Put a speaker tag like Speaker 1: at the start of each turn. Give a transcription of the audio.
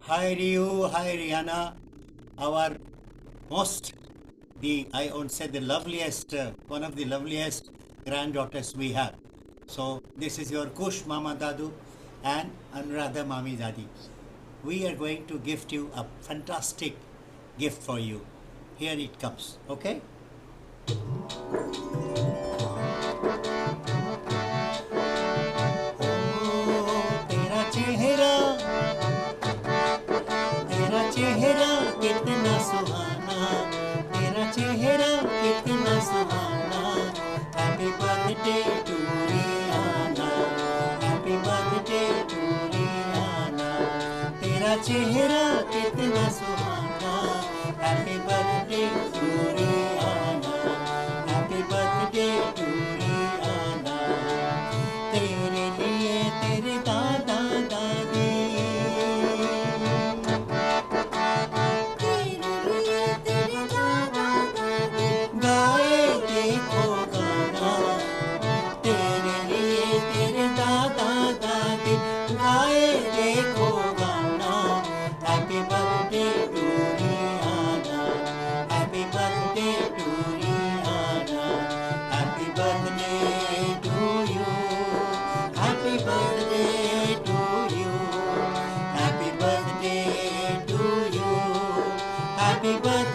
Speaker 1: Hi Ryu, hi Rihanna, our most, I won't say the loveliest, one of the loveliest granddaughters we have. So this is your Kush Mama Dadu and Anuradha Mami Dadi. We are going to gift you a fantastic gift for you. Here it comes, okay? तेरा चेहरा तेरा चेहरा कितना सुहाना तेरा चेहरा कितना सुहाना happy birthday to Riyana happy birthday to Riyana तेरा चेहरा कितना सुहाना happy birthday to Riyana happy birthday to Riyana तेरे लिए तेरे दादा दादी गाए देखो गाना तेरे लिए तेरे दादा दादी गाए देखो गाना happy birthday to Riyana happy birthday to Riyana happy birthday to you happy birthday to you happy birthday to you happy birthday